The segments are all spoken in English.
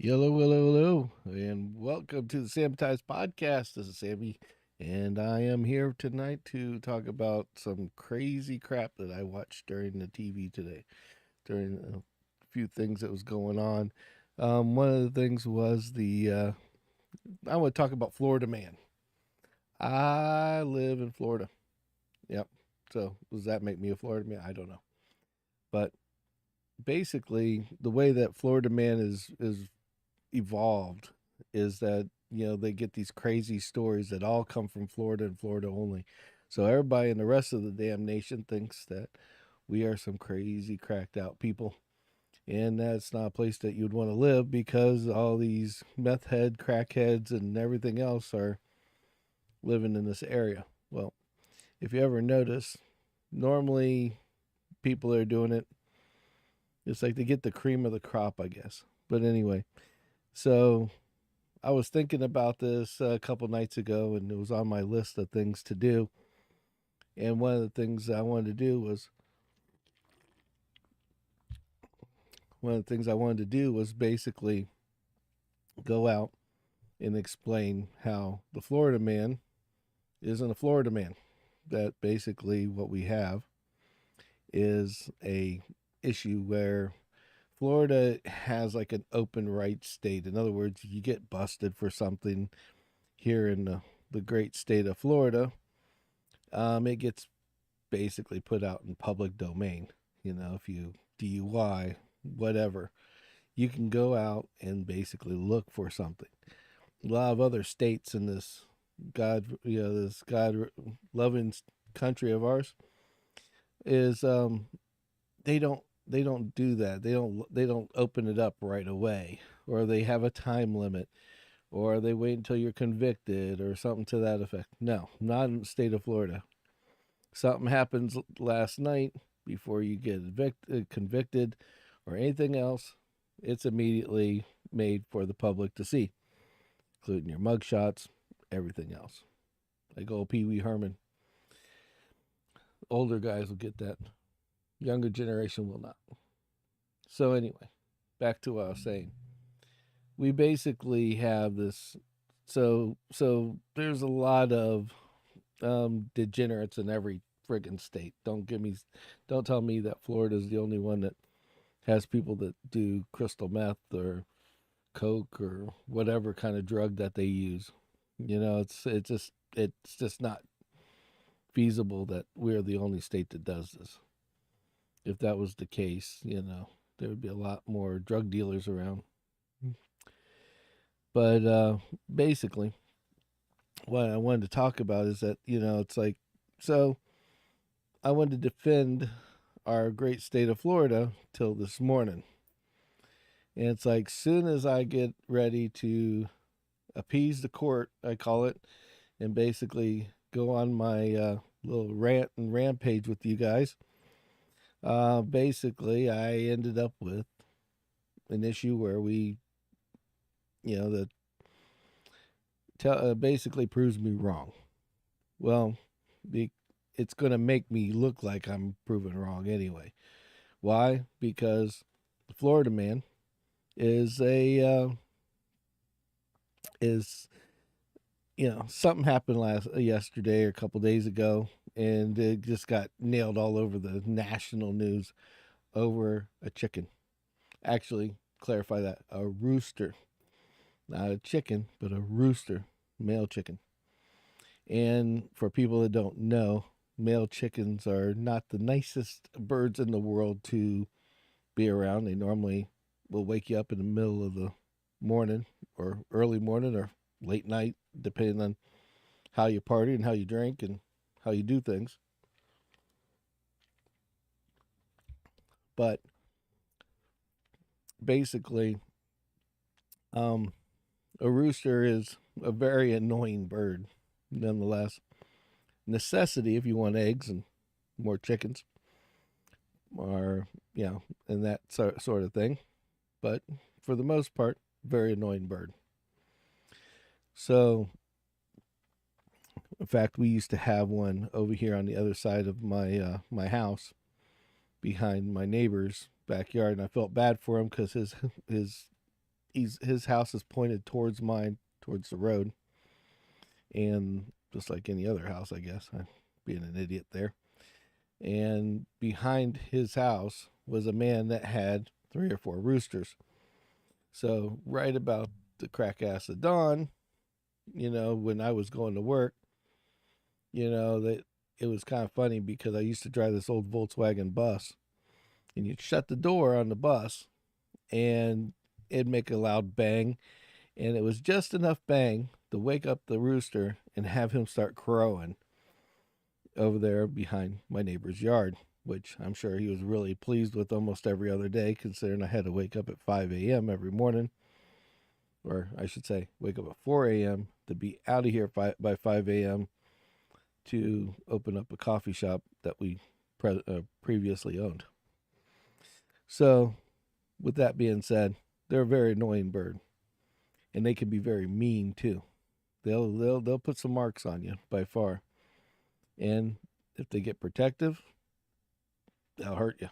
Hello, hello, hello, and welcome to the Samitize Podcast. This is Sammy, and I am here tonight to talk about some crazy crap that I watched during the TV today, during a few things that was going on. One of the things was I want to talk about Florida Man. I live in Florida. Yep. So does that make me a Florida Man? I don't know, but basically, the way that Florida Man is evolved is that they get these crazy stories that all come from Florida and Florida only. So everybody in the rest of the damn nation thinks that we are some crazy cracked out people. And that's not a place that you'd want to live because all these meth head, crackheads, and everything else are living in this area. Well, if you ever notice, normally people are doing it. It's like they get the cream of the crop, I guess. But anyway, so I was thinking about this a couple nights ago, and it was on my list of things to do. And one of the things I wanted to do was basically go out and explain how the Florida man isn't a Florida man. That basically what we have is a issue where Florida has like an open right state. In other words, if you get busted for something here in the great state of Florida, it gets basically put out in public domain. If you DUI, whatever, you can go out and basically look for something. A lot of other states in this God loving country of ours is they don't do that. They don't open it up right away, or they have a time limit, or they wait until you're convicted or something to that effect. No, not in the state of Florida. Something happens last night before you get convicted or anything else, it's immediately made for the public to see, including your mugshots, everything else. Like old Pee Wee Herman. Older guys will get that. Younger generation will not. So anyway, back to what I was saying. We basically have this. So there's a lot of degenerates in every friggin' state. Don't tell me that Florida is the only one that has people that do crystal meth or coke or whatever kind of drug that they use. It's just not feasible that we're the only state that does this. If that was the case, there would be a lot more drug dealers around. But basically, what I wanted to talk about is that it's like so I wanted to defend our great state of Florida till this morning. And it's like soon as I get ready to appease the court, I call it, and basically go on my little rant and rampage with you guys. Basically, I ended up with an issue where that basically proves me wrong. Well, it's going to make me look like I'm proven wrong anyway. Why? Because the Florida man is a is something happened yesterday or a couple days ago, and it just got nailed all over the national news over a chicken. Actually, clarify that, a rooster, not a chicken, but a rooster, male chicken. And for people that don't know, male chickens are not the nicest birds in the world to be around. They normally will wake you up in the middle of the morning or early morning or late night, depending on how you party and how you drink and how you do things. But basically, um, a rooster is a very annoying bird, nonetheless. Necessity if you want eggs and more chickens, or and that sort of thing. But for the most part, very annoying bird. So, in fact, we used to have one over here on the other side of my house, behind my neighbor's backyard, and I felt bad for him because his his house is pointed towards mine, towards the road, and just like any other house, I guess. I'm being an idiot there. And behind his house was a man that had 3 or 4 roosters. So right about the crack ass of dawn, when I was going to work, that it was kind of funny because I used to drive this old Volkswagen bus, and you'd shut the door on the bus and it'd make a loud bang, and it was just enough bang to wake up the rooster and have him start crowing over there behind my neighbor's yard, which I'm sure he was really pleased with almost every other day, considering I had to wake up at 5 a.m. every morning, or I should say wake up at 4 a.m. to be out of here by 5 a.m. to open up a coffee shop that we previously owned. So with that being said, they're a very annoying bird, and they can be very mean too. They'll put some marks on you by far, and if they get protective, they'll hurt you.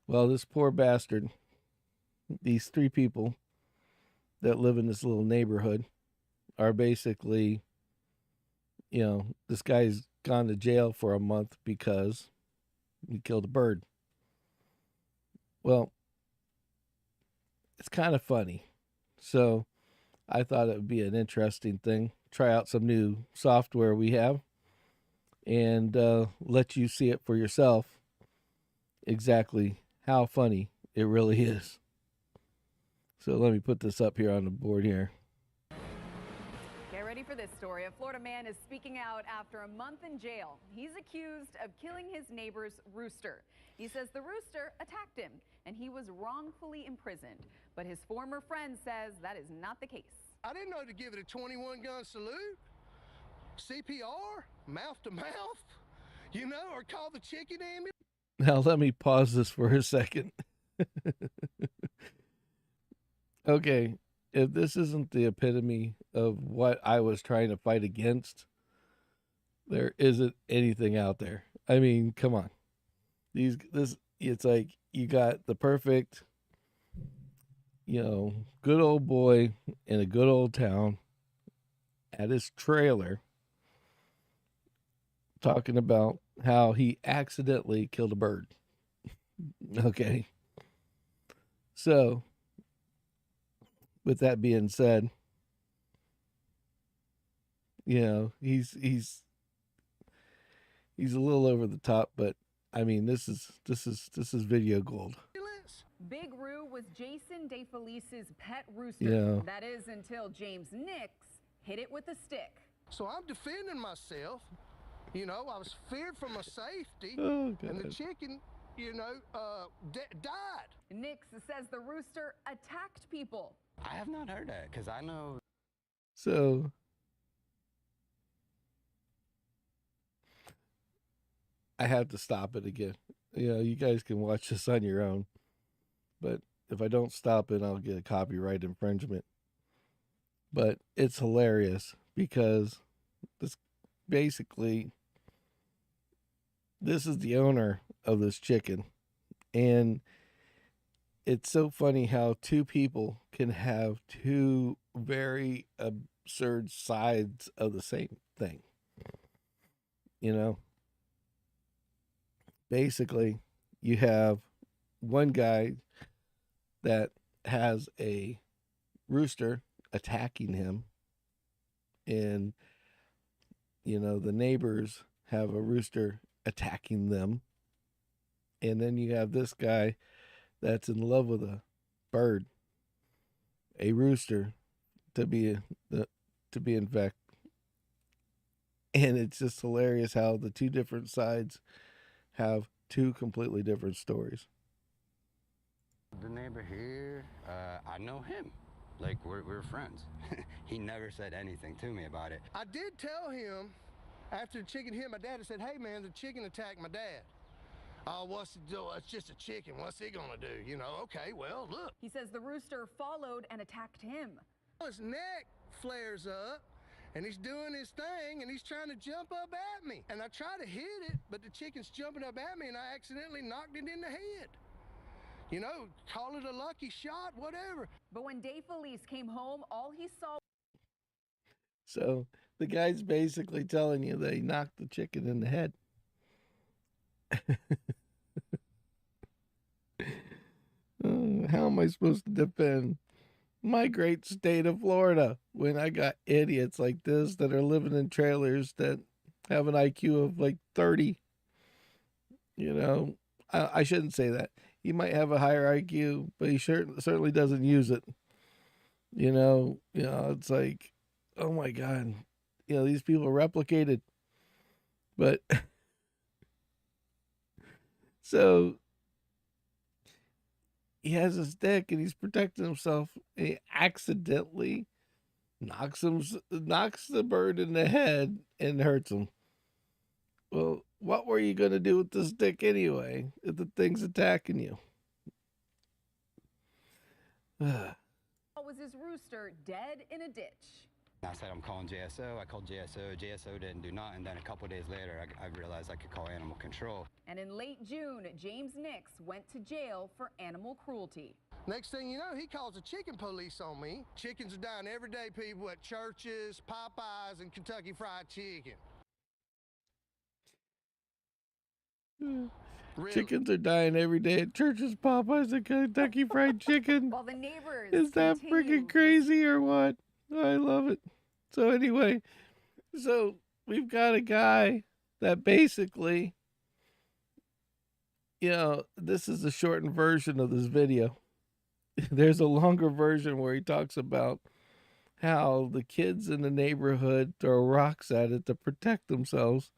Well, this poor bastard, these 3 people that live in this little neighborhood are basically, this guy's gone to jail for a month because he killed a bird. Well, it's kind of funny. So I thought it would be an interesting thing. Try out some new software we have and let you see it for yourself exactly how funny it really is. So let me put this up here on the board here. Get ready for this story. A Florida man is speaking out after a month in jail. He's accused of killing his neighbor's rooster. He says the rooster attacked him and he was wrongfully imprisoned. But his former friend says that is not the case. I didn't know to give it a 21 gun salute, CPR, mouth to mouth, or call the chicken ambulance. Now let me pause this for a second. Okay, if this isn't the epitome of what I was trying to fight against, there isn't anything out there. I mean, come on. It's like you got the perfect, good old boy in a good old town at his trailer talking about how he accidentally killed a bird. Okay. So, with that being said, he's a little over the top, but I mean, this is video gold. Big Roo was Jason DeFelice's pet rooster. Yeah. That is until James Nix hit it with a stick. So I'm defending myself. I was feared for my safety, Oh, God. and the chicken, died. Nix says the rooster attacked people. I have not heard that because I know. So, I have to stop it again. You guys can watch this on your own, but if I don't stop it, I'll get a copyright infringement. But it's hilarious because this is the owner of this chicken, and it's so funny how 2 people can have 2 very absurd sides of the same thing. Basically, you have one guy that has a rooster attacking him, and the neighbors have a rooster attacking them, and then you have this guy that's in love with a bird, a rooster, to be in fact, and it's just hilarious how the 2 different sides have 2 completely different stories. The neighbor here, I know him. Like, we're friends. He never said anything to me about it. I did tell him after the chicken hit my dad. I said, "Hey man, the chicken attacked my dad." Oh, what's it do? It's just a chicken. What's he gonna do? Okay, well, look. He says the rooster followed and attacked him. His neck flares up, and he's doing his thing, and he's trying to jump up at me. And I try to hit it, but the chicken's jumping up at me, and I accidentally knocked it in the head. You know, call it a lucky shot, whatever. But when Dave Felice came home, all he saw So the guy's basically telling you that he knocked the chicken in the head. How am I supposed to defend my great state of Florida when I got idiots like this that are living in trailers that have an IQ of like 30? You know, I shouldn't say that. He might have a higher IQ, but he certainly doesn't use it. It's like, oh my God, these people are replicated. But so he has a stick and he's protecting himself. And he accidentally knocks the bird in the head and hurts him. Well, what were you going to do with the stick anyway if the thing's attacking you? was his rooster dead in a ditch. I said I'm calling JSO. I called JSO. JSO didn't do nothing. Then a couple days later, I realized I could call animal control. And in late June, James Nix went to jail for animal cruelty. Next thing you know, he calls the chicken police on me. Chickens are dying every day, people, at churches, Popeyes, and Kentucky Fried Chicken. Really? Chickens are dying every day at churches, Popeyes, and Kentucky Fried Chicken. While the neighbors Is that freaking crazy or what? I love it. So anyway, we've got a guy that basically, this is the shortened version of this video. There's a longer version where he talks about how the kids in the neighborhood throw rocks at it to protect themselves.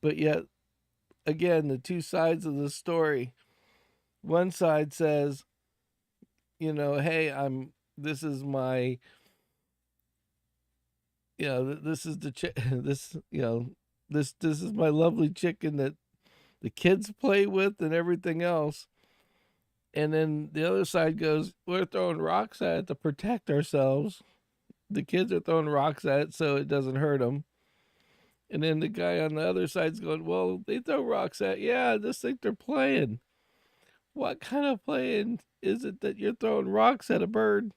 But yet, again, the two sides of the story. One side says, hey, this is my, this is this is my lovely chicken that the kids play with and everything else. And then the other side goes, we're throwing rocks at it to protect ourselves. The kids are throwing rocks at it so it doesn't hurt them. And then the guy on the other side's going, well, they throw rocks at, I just think they're playing. What kind of playing is it that you're throwing rocks at a bird?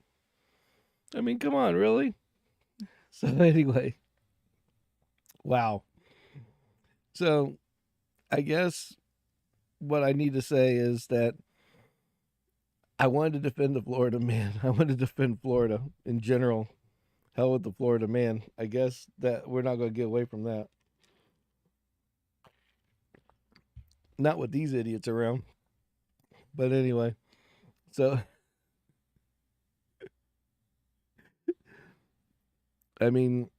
I mean, come on, really? So anyway, wow. So I guess what I need to say is that I wanted to defend the Florida man. I wanted to defend Florida in general. Hell with the Florida man. I guess that we're not going to get away from that. Not with these idiots around. But anyway, so I mean,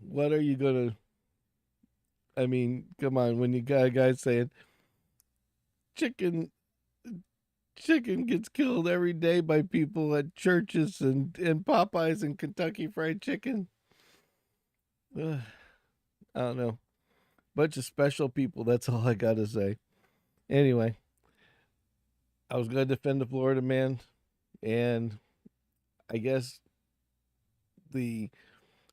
what are you going to, come on, when you got a guy saying chicken gets killed every day by people at churches and Popeyes and Kentucky Fried Chicken. I don't know. Bunch of special people. That's all I got to say. Anyway, I was going to defend the Florida man. And I guess the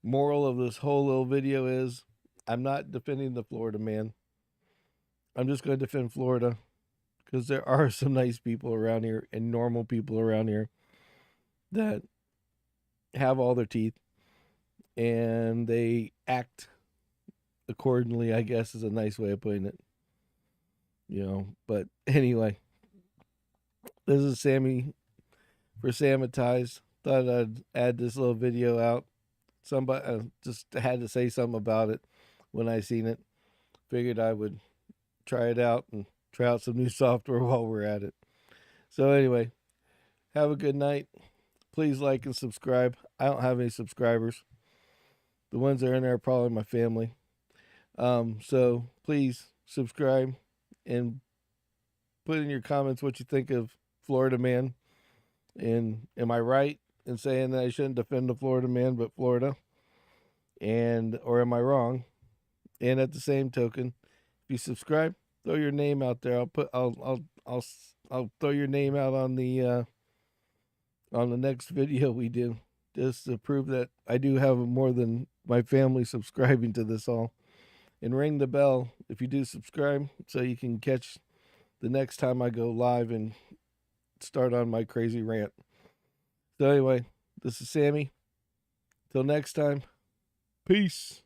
moral of this whole little video is I'm not defending the Florida man. I'm just going to defend Florida. Because there are some nice people around here and normal people around here that have all their teeth and they act accordingly, I guess is a nice way of putting it. But anyway, this is Sammy for Samitize. Thought I'd add this little video out. Somebody just had to say something about it when I seen it. Figured I would try it out and try out some new software while we're at it. So anyway, have a good night. Please like and subscribe. I don't have any subscribers. The ones that are in there are probably my family. So please subscribe and put in your comments what you think of Florida man. And am I right in saying that I shouldn't defend the Florida man, but Florida? Or am I wrong? And at the same token, if you subscribe, throw your name out there. I'll throw your name out on the next video we do, just to prove that I do have more than my family subscribing to this all. And ring the bell if you do subscribe, so you can catch the next time I go live and start on my crazy rant. So anyway, this is Sammy. Till next time, peace.